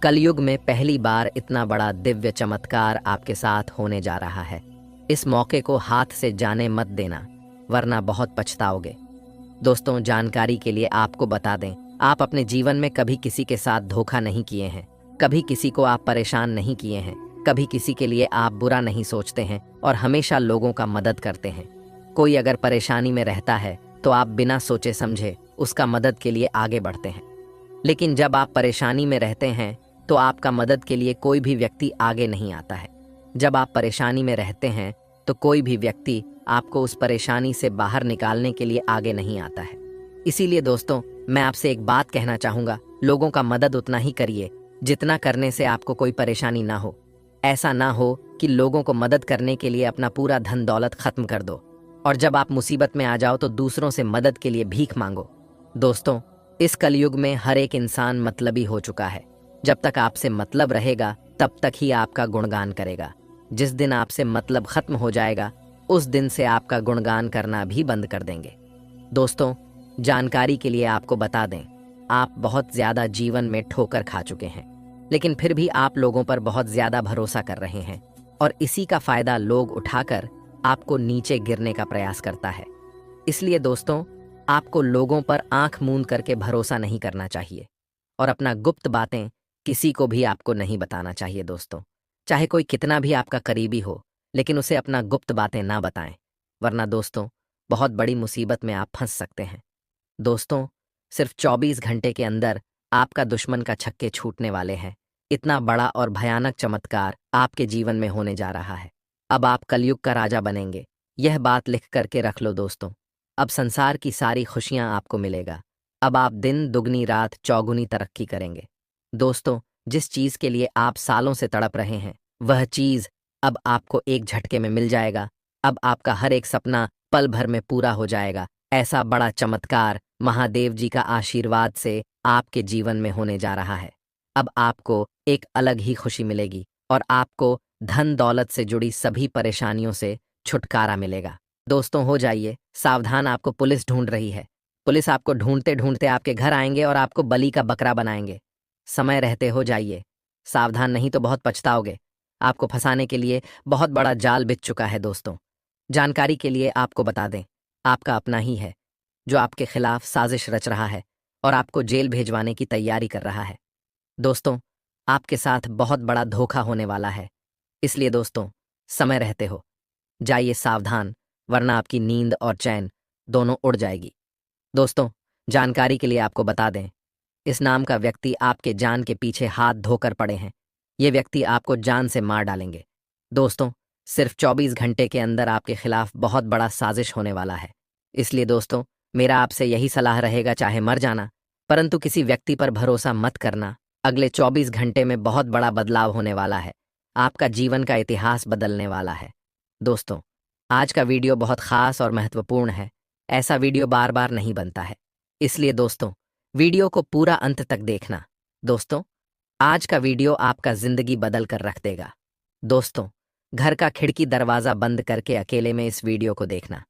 कलयुग में पहली बार इतना बड़ा दिव्य चमत्कार आपके साथ होने जा रहा है। इस मौके को हाथ से जाने मत देना, वरना बहुत पछताओगे। दोस्तों, जानकारी के लिए आपको बता दें, आप अपने जीवन में कभी किसी के साथ धोखा नहीं किए हैं, कभी किसी को आप परेशान नहीं किए हैं, कभी किसी के लिए आप बुरा नहीं सोचते हैं और हमेशा लोगों का मदद करते हैं। कोई अगर परेशानी में रहता है तो आप बिना सोचे समझे उसका मदद के लिए आगे बढ़ते हैं। लेकिन जब आप परेशानी में रहते हैं तो आपका मदद के लिए कोई भी व्यक्ति आगे नहीं आता है। जब आप परेशानी में रहते हैं तो कोई भी व्यक्ति आपको उस परेशानी से बाहर निकालने के लिए आगे नहीं आता है। इसीलिए दोस्तों, मैं आपसे एक बात कहना चाहूँगा, लोगों का मदद उतना ही करिए जितना करने से आपको कोई परेशानी ना हो। ऐसा ना हो कि लोगों को मदद करने के लिए अपना पूरा धन दौलत खत्म कर दो और जब आप मुसीबत में आ जाओ तो दूसरों से मदद के लिए भीख मांगो। दोस्तों, इस कलयुग में हर एक इंसान मतलबी हो चुका है। जब तक आपसे मतलब रहेगा तब तक ही आपका गुणगान करेगा। जिस दिन आपसे मतलब खत्म हो जाएगा, उस दिन से आपका गुणगान करना भी बंद कर देंगे। दोस्तों, जानकारी के लिए आपको बता दें, आप बहुत ज्यादा जीवन में ठोकर खा चुके हैं, लेकिन फिर भी आप लोगों पर बहुत ज्यादा भरोसा कर रहे हैं और इसी का फायदा लोग उठाकर आपको नीचे गिरने का प्रयास करता है। इसलिए दोस्तों, आपको लोगों पर आंख मूंद करके भरोसा नहीं करना चाहिए और अपना गुप्त बातें किसी को भी आपको नहीं बताना चाहिए। दोस्तों, चाहे कोई कितना भी आपका करीबी हो, लेकिन उसे अपना गुप्त बातें ना बताएं, वरना दोस्तों बहुत बड़ी मुसीबत में आप फंस सकते हैं। दोस्तों, सिर्फ 24 घंटे के अंदर आपका दुश्मन का छक्के छूटने वाले हैं। इतना बड़ा और भयानक चमत्कार आपके जीवन में होने जा रहा है। अब आप कलयुग का राजा बनेंगे। यह बात लिख करके रख लो दोस्तों। अब संसार की सारी खुशियां आपको मिलेगा। अब आप दिन दुगनी रात चौगुनी तरक्की करेंगे। दोस्तों, जिस चीज के लिए आप सालों से तड़प रहे हैं, वह चीज अब आपको एक झटके में मिल जाएगा। अब आपका हर एक सपना पल भर में पूरा हो जाएगा। ऐसा बड़ा चमत्कार महादेव जी का आशीर्वाद से आपके जीवन में होने जा रहा है। अब आपको एक अलग ही खुशी मिलेगी और आपको धन दौलत से जुड़ी सभी परेशानियों से छुटकारा मिलेगा। दोस्तों, हो जाइए सावधान, आपको पुलिस ढूंढ रही है। पुलिस आपको ढूंढते ढूंढते आपके घर आएंगे और आपको बलि का बकरा बनाएंगे। समय रहते हो जाइए सावधान, नहीं तो बहुत पछताओगे। आपको फंसाने के लिए बहुत बड़ा जाल बिछ चुका है। दोस्तों, जानकारी के लिए आपको बता दें, आपका अपना ही है जो आपके खिलाफ साजिश रच रहा है और आपको जेल भेजवाने की तैयारी कर रहा है। दोस्तों, आपके साथ बहुत बड़ा धोखा होने वाला है। इसलिए दोस्तों, समय रहते हो जाइए सावधान, वरना आपकी नींद और चैन दोनों उड़ जाएगी। दोस्तों, जानकारी के लिए आपको बता दें, इस नाम का व्यक्ति आपके जान के पीछे हाथ धोकर पड़े हैं। ये व्यक्ति आपको जान से मार डालेंगे। दोस्तों, सिर्फ 24 घंटे के अंदर आपके खिलाफ बहुत बड़ा साजिश होने वाला है। इसलिए दोस्तों, मेरा आपसे यही सलाह रहेगा, चाहे मर जाना, परंतु किसी व्यक्ति पर भरोसा मत करना। अगले 24 घंटे में बहुत बड़ा बदलाव होने वाला है। आपका जीवन का इतिहास बदलने वाला है। दोस्तों, आज का वीडियो बहुत खास और महत्वपूर्ण है। ऐसा वीडियो बार बार नहीं बनता है। इसलिए दोस्तों, वीडियो को पूरा अंत तक देखना। दोस्तों, आज का वीडियो आपका जिंदगी बदल कर रख देगा। दोस्तों, घर का खिड़की दरवाजा बंद करके अकेले में इस वीडियो को देखना,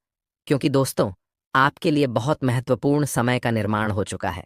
क्योंकि दोस्तों, आपके लिए बहुत महत्वपूर्ण समय का निर्माण हो चुका है।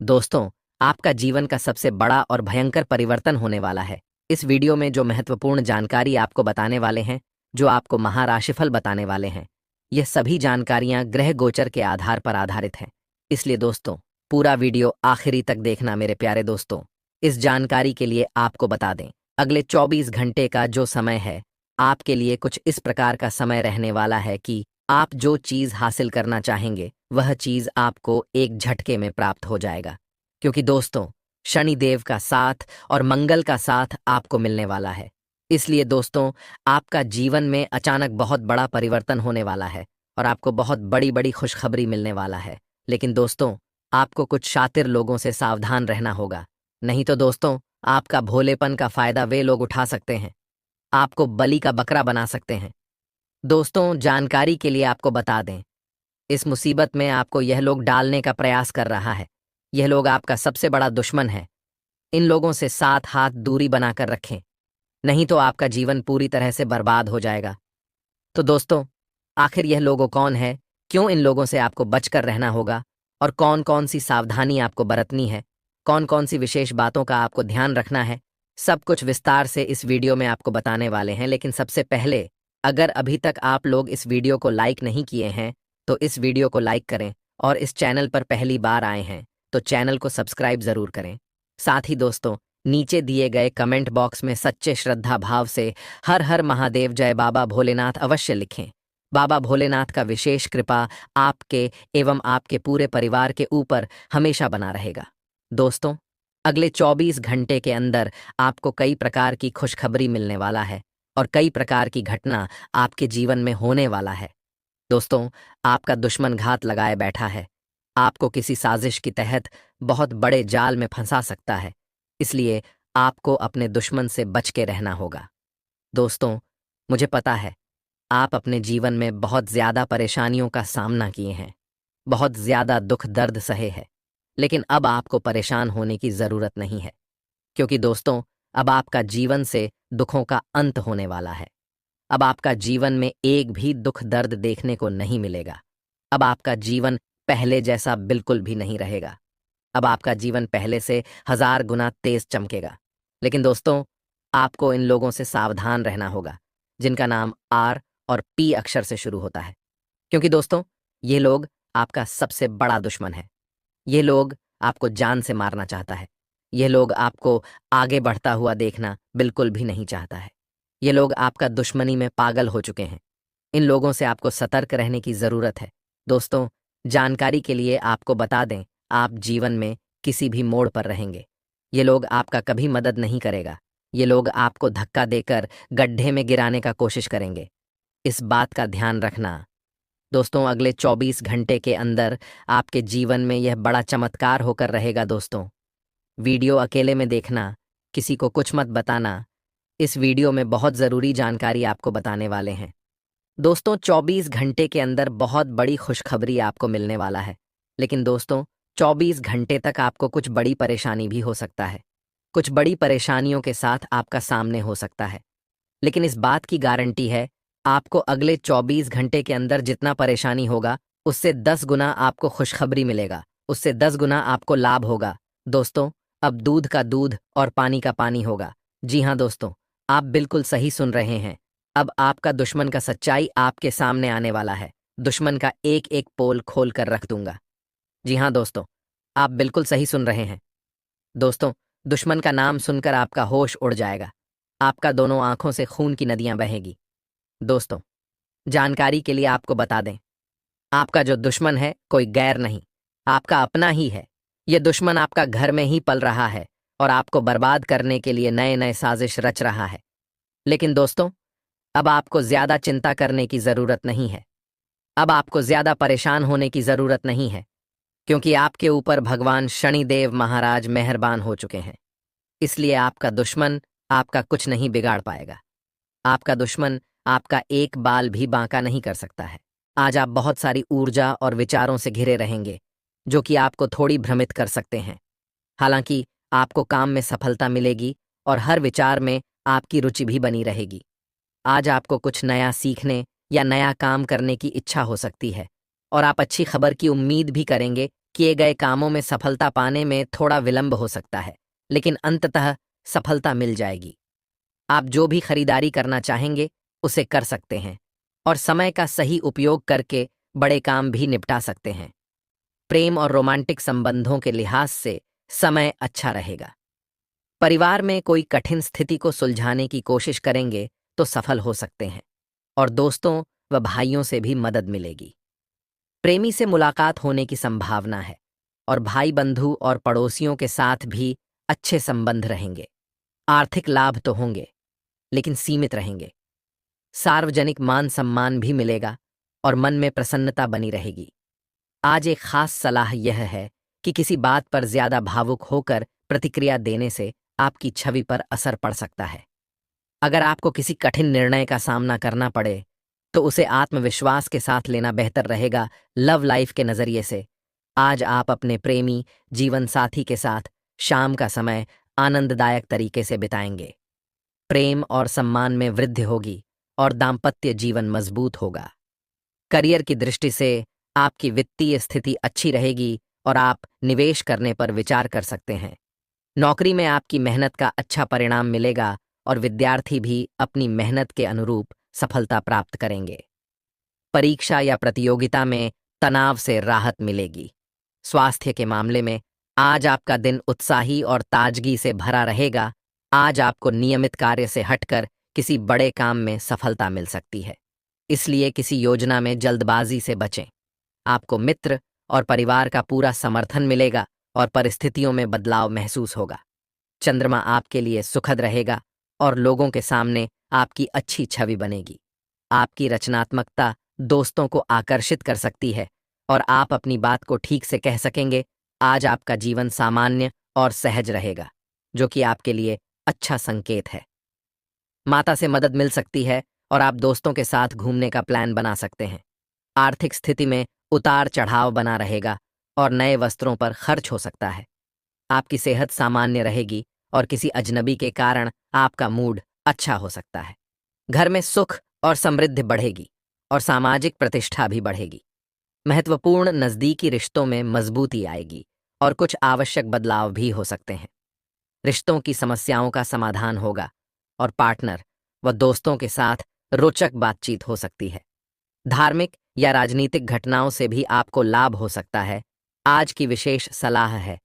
दोस्तों, आपका जीवन का सबसे बड़ा और भयंकर परिवर्तन होने वाला है। इस वीडियो में जो महत्वपूर्ण जानकारी आपको बताने वाले हैं, जो आपको महाराशिफल बताने वाले हैं, यह सभी जानकारियां ग्रह गोचर के आधार पर आधारित हैं। इसलिए दोस्तों, पूरा वीडियो आखिरी तक देखना मेरे प्यारे दोस्तों। इस जानकारी के लिए आपको बता दें, अगले 24 घंटे का जो समय है, आपके लिए कुछ इस प्रकार का समय रहने वाला है कि आप जो चीज़ हासिल करना चाहेंगे, वह चीज़ आपको एक झटके में प्राप्त हो जाएगा। क्योंकि दोस्तों, शनिदेव का साथ और मंगल का साथ आपको मिलने वाला है। इसलिए दोस्तों, आपका जीवन में अचानक बहुत बड़ा परिवर्तन होने वाला है और आपको बहुत बड़ी बड़ी खुशखबरी मिलने वाला है। लेकिन दोस्तों, आपको कुछ शातिर लोगों से सावधान रहना होगा, नहीं तो दोस्तों, आपका भोलेपन का फायदा वे लोग उठा सकते हैं, आपको बलि का बकरा बना सकते हैं। दोस्तों, जानकारी के लिए आपको बता दें, इस मुसीबत में आपको यह लोग डालने का प्रयास कर रहा है। यह लोग आपका सबसे बड़ा दुश्मन है। इन लोगों से 7 हाथ दूरी बनाकर रखें, नहीं तो आपका जीवन पूरी तरह से बर्बाद हो जाएगा। तो दोस्तों, आखिर यह लोगों कौन है, क्यों इन लोगों से आपको बचकर रहना होगा और कौन कौन सी सावधानी आपको बरतनी है, कौन कौन सी विशेष बातों का आपको ध्यान रखना है, सब कुछ विस्तार से इस वीडियो में आपको बताने वाले हैं। लेकिन सबसे पहले, अगर अभी तक आप लोग इस वीडियो को लाइक नहीं किए हैं, तो इस वीडियो को लाइक करें और इस चैनल पर पहली बार आए हैं तो चैनल को सब्सक्राइब जरूर करें। साथ ही दोस्तों, नीचे दिए गए कमेंट बॉक्स में सच्चे श्रद्धा भाव से हर हर महादेव जय बाबा भोलेनाथ अवश्य लिखें। बाबा भोलेनाथ का विशेष कृपा आपके एवं आपके पूरे परिवार के ऊपर हमेशा बना रहेगा। दोस्तों, अगले 24 घंटे के अंदर आपको कई प्रकार की खुशखबरी मिलने वाला है और कई प्रकार की घटना आपके जीवन में होने वाला है। दोस्तों, आपका दुश्मन घात लगाए बैठा है, आपको किसी साजिश के तहत बहुत बड़े जाल में फंसा सकता है। इसलिए आपको अपने दुश्मन से बच के रहना होगा। दोस्तों, मुझे पता है आप अपने जीवन में बहुत ज़्यादा परेशानियों का सामना किए हैं, बहुत ज़्यादा दुख दर्द सहे हैं, लेकिन अब आपको परेशान होने की ज़रूरत नहीं है, क्योंकि दोस्तों, अब आपका जीवन से दुखों का अंत होने वाला है। अब आपका जीवन में एक भी दुख दर्द देखने को नहीं मिलेगा। अब आपका जीवन पहले जैसा बिल्कुल भी नहीं रहेगा। अब आपका जीवन पहले से 1000 गुना तेज चमकेगा। लेकिन दोस्तों, आपको इन लोगों से सावधान रहना होगा जिनका नाम आर और पी अक्षर से शुरू होता है, क्योंकि दोस्तों, ये लोग आपका सबसे बड़ा दुश्मन है। ये लोग आपको जान से मारना चाहता है। ये लोग आपको आगे बढ़ता हुआ देखना बिल्कुल भी नहीं चाहता है। ये लोग आपका दुश्मनी में पागल हो चुके हैं। इन लोगों से आपको सतर्क रहने की ज़रूरत है। दोस्तों, जानकारी के लिए आपको बता दें, आप जीवन में किसी भी मोड़ पर रहेंगे। ये लोग आपका कभी मदद नहीं करेगा। ये लोग आपको धक्का देकर गड्ढे में गिराने का कोशिश करेंगे। इस बात का ध्यान रखना। दोस्तों, अगले 24 घंटे के अंदर आपके जीवन में यह बड़ा चमत्कार होकर रहेगा। दोस्तों, वीडियो अकेले में देखना, किसी को कुछ मत बताना। इस वीडियो में बहुत ज़रूरी जानकारी आपको बताने वाले हैं। दोस्तों, 24 घंटे के अंदर बहुत बड़ी खुशखबरी आपको मिलने वाला है। लेकिन दोस्तों, 24 घंटे तक आपको कुछ बड़ी परेशानी भी हो सकता है। कुछ बड़ी परेशानियों के साथ आपका सामने हो सकता है। लेकिन इस बात की गारंटी है, आपको अगले 24 घंटे के अंदर जितना परेशानी होगा, उससे 10 गुना आपको खुशखबरी मिलेगा, उससे 10 गुना आपको लाभ होगा। दोस्तों, अब दूध का दूध और पानी का पानी होगा। जी हाँ दोस्तों, आप बिल्कुल सही सुन रहे हैं। अब आपका दुश्मन का सच्चाई आपके सामने आने वाला है। दुश्मन का एक एक पोल खोल कर रख दूंगा। जी हाँ दोस्तों, आप बिल्कुल सही सुन रहे हैं। दोस्तों, दुश्मन का नाम सुनकर आपका होश उड़ जाएगा। आपका दोनों आंखों से खून की नदियां बहेगी। दोस्तों, जानकारी के लिए आपको बता दें, आपका जो दुश्मन है कोई गैर नहीं, आपका अपना ही है। ये दुश्मन आपका घर में ही पल रहा है और आपको बर्बाद करने के लिए नए नए साजिश रच रहा है। लेकिन दोस्तों, अब आपको ज्यादा चिंता करने की जरूरत नहीं है। अब आपको ज्यादा परेशान होने की जरूरत नहीं है, क्योंकि आपके ऊपर भगवान शनिदेव महाराज मेहरबान हो चुके हैं। इसलिए आपका दुश्मन आपका कुछ नहीं बिगाड़ पाएगा। आपका दुश्मन आपका एक बाल भी बांका नहीं कर सकता है। आज आप बहुत सारी ऊर्जा और विचारों से घिरे रहेंगे, जो कि आपको थोड़ी भ्रमित कर सकते हैं। हालांकि आपको काम में सफलता मिलेगी और हर विचार में आपकी रुचि भी बनी रहेगी। आज आपको कुछ नया सीखने या नया काम करने की इच्छा हो सकती है और आप अच्छी खबर की उम्मीद भी करेंगे। किए गए कामों में सफलता पाने में थोड़ा विलंब हो सकता है, लेकिन अंततः सफलता मिल जाएगी। आप जो भी खरीदारी करना चाहेंगे उसे कर सकते हैं और समय का सही उपयोग करके बड़े काम भी निपटा सकते हैं। प्रेम और रोमांटिक संबंधों के लिहाज से समय अच्छा रहेगा। परिवार में कोई कठिन स्थिति को सुलझाने की कोशिश करेंगे तो सफल हो सकते हैं और दोस्तों व भाइयों से भी मदद मिलेगी। प्रेमी से मुलाकात होने की संभावना है और भाई बंधु और पड़ोसियों के साथ भी अच्छे संबंध रहेंगे। आर्थिक लाभ तो होंगे, लेकिन सीमित रहेंगे। सार्वजनिक मान सम्मान भी मिलेगा और मन में प्रसन्नता बनी रहेगी। आज एक खास सलाह यह है कि किसी बात पर ज्यादा भावुक होकर प्रतिक्रिया देने से आपकी छवि पर असर पड़ सकता है। अगर आपको किसी कठिन निर्णय का सामना करना पड़े तो उसे आत्मविश्वास के साथ लेना बेहतर रहेगा। लव लाइफ के नजरिए से आज आप अपने प्रेमी जीवन साथी के साथ शाम का समय आनंददायक तरीके से बिताएंगे। प्रेम और सम्मान में वृद्धि होगी और दाम्पत्य जीवन मजबूत होगा। करियर की दृष्टि से आपकी वित्तीय स्थिति अच्छी रहेगी और आप निवेश करने पर विचार कर सकते हैं। नौकरी में आपकी मेहनत का अच्छा परिणाम मिलेगा और विद्यार्थी भी अपनी मेहनत के अनुरूप सफलता प्राप्त करेंगे। परीक्षा या प्रतियोगिता में तनाव से राहत मिलेगी। स्वास्थ्य के मामले में आज आपका दिन उत्साही और ताजगी से भरा रहेगा। आज आपको नियमित कार्य से हटकर किसी बड़े काम में सफलता मिल सकती है, इसलिए किसी योजना में जल्दबाजी से बचें। आपको मित्र और परिवार का पूरा समर्थन मिलेगा और परिस्थितियों में बदलाव महसूस होगा। चंद्रमा आपके लिए सुखद रहेगा और लोगों के सामने आपकी अच्छी छवि बनेगी। आपकी रचनात्मकता दोस्तों को आकर्षित कर सकती है और आप अपनी बात को ठीक से कह सकेंगे। आज आपका जीवन सामान्य और सहज रहेगा, जो कि आपके लिए अच्छा संकेत है। माता से मदद मिल सकती है और आप दोस्तों के साथ घूमने का प्लान बना सकते हैं। आर्थिक स्थिति में उतार चढ़ाव बना रहेगा और नए वस्त्रों पर खर्च हो सकता है। आपकी सेहत सामान्य रहेगी और किसी अजनबी के कारण आपका मूड अच्छा हो सकता है। घर में सुख और समृद्धि बढ़ेगी और सामाजिक प्रतिष्ठा भी बढ़ेगी। महत्वपूर्ण नज़दीकी रिश्तों में मजबूती आएगी और कुछ आवश्यक बदलाव भी हो सकते हैं। रिश्तों की समस्याओं का समाधान होगा और पार्टनर व दोस्तों के साथ रोचक बातचीत हो सकती है। धार्मिक या राजनीतिक घटनाओं से भी आपको लाभ हो सकता है। आज की विशेष सलाह है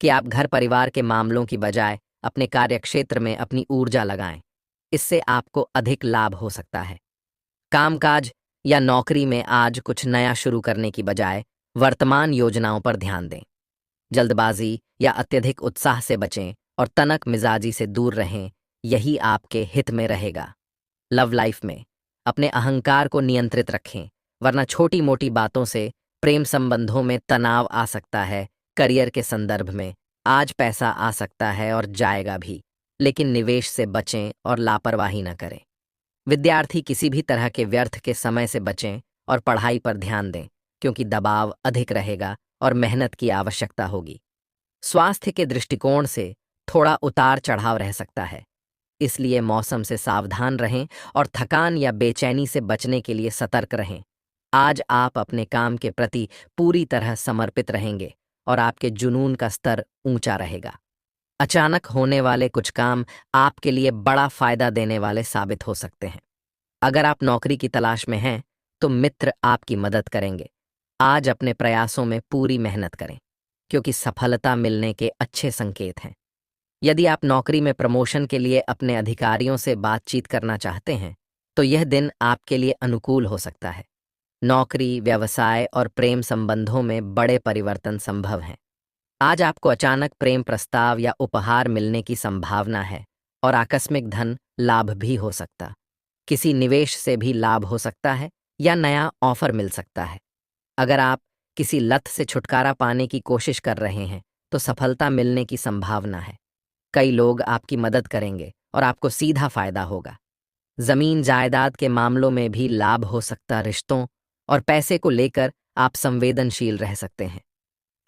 कि आप घर परिवार के मामलों की बजाय अपने कार्यक्षेत्र में अपनी ऊर्जा लगाएं। इससे आपको अधिक लाभ हो सकता है। कामकाज या नौकरी में आज कुछ नया शुरू करने की बजाय वर्तमान योजनाओं पर ध्यान दें। जल्दबाजी या अत्यधिक उत्साह से बचें और तनक मिजाजी से दूर रहें, यही आपके हित में रहेगा। लव लाइफ में अपने अहंकार को नियंत्रित रखें, वरना छोटी मोटी बातों से प्रेम संबंधों में तनाव आ सकता है। करियर के संदर्भ में आज पैसा आ सकता है और जाएगा भी, लेकिन निवेश से बचें और लापरवाही न करें। विद्यार्थी किसी भी तरह के व्यर्थ के समय से बचें और पढ़ाई पर ध्यान दें, क्योंकि दबाव अधिक रहेगा और मेहनत की आवश्यकता होगी। स्वास्थ्य के दृष्टिकोण से थोड़ा उतार चढ़ाव रह सकता है, इसलिए मौसम से सावधान रहें और थकान या बेचैनी से बचने के लिए सतर्क रहें। आज आप अपने काम के प्रति पूरी तरह समर्पित रहेंगे और आपके जुनून का स्तर ऊंचा रहेगा। अचानक होने वाले कुछ काम आपके लिए बड़ा फायदा देने वाले साबित हो सकते हैं। अगर आप नौकरी की तलाश में हैं, तो मित्र आपकी मदद करेंगे। आज अपने प्रयासों में पूरी मेहनत करें, क्योंकि सफलता मिलने के अच्छे संकेत हैं। यदि आप नौकरी में प्रमोशन के लिए अपने अधिकारियों से बातचीत करना चाहते हैं, तो यह दिन आपके लिए अनुकूल हो सकता है। नौकरी, व्यवसाय और प्रेम संबंधों में बड़े परिवर्तन संभव हैं। आज आपको अचानक प्रेम प्रस्ताव या उपहार मिलने की संभावना है और आकस्मिक धन लाभ भी हो सकता। किसी निवेश से भी लाभ हो सकता है या नया ऑफर मिल सकता है। अगर आप किसी लत से छुटकारा पाने की कोशिश कर रहे हैं, तो सफलता मिलने की संभावना है। कई लोग आपकी मदद करेंगे और आपको सीधा फायदा होगा। जमीन जायदाद के मामलों में भी लाभ हो सकता। रिश्तों और पैसे को लेकर आप संवेदनशील रह सकते हैं।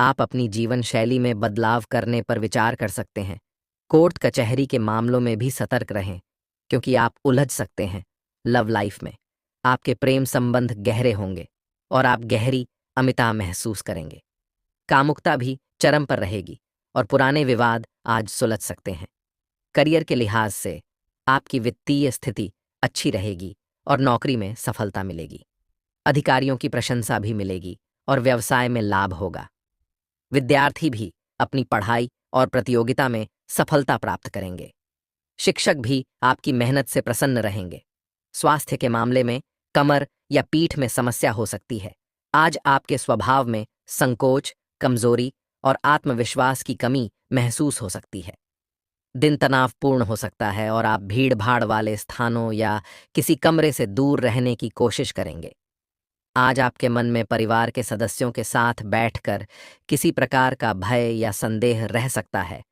आप अपनी जीवन शैली में बदलाव करने पर विचार कर सकते हैं। कोर्ट कचहरी के मामलों में भी सतर्क रहें, क्योंकि आप उलझ सकते हैं। लव लाइफ में आपके प्रेम संबंध गहरे होंगे और आप गहरी अमिता महसूस करेंगे। कामुकता भी चरम पर रहेगी और पुराने विवाद आज सुलझ सकते हैं। करियर के लिहाज से आपकी वित्तीय स्थिति अच्छी रहेगी और नौकरी में सफलता मिलेगी। अधिकारियों की प्रशंसा भी मिलेगी और व्यवसाय में लाभ होगा। विद्यार्थी भी अपनी पढ़ाई और प्रतियोगिता में सफलता प्राप्त करेंगे। शिक्षक भी आपकी मेहनत से प्रसन्न रहेंगे। स्वास्थ्य के मामले में कमर या पीठ में समस्या हो सकती है। आज आपके स्वभाव में संकोच, कमजोरी और आत्मविश्वास की कमी महसूस हो सकती है। दिन तनावपूर्ण हो सकता है और आप भीड़-भाड़ वाले स्थानों या किसी कमरे से दूर रहने की कोशिश करेंगे। आज आपके मन में परिवार के सदस्यों के साथ बैठकर किसी प्रकार का भय या संदेह रह सकता है,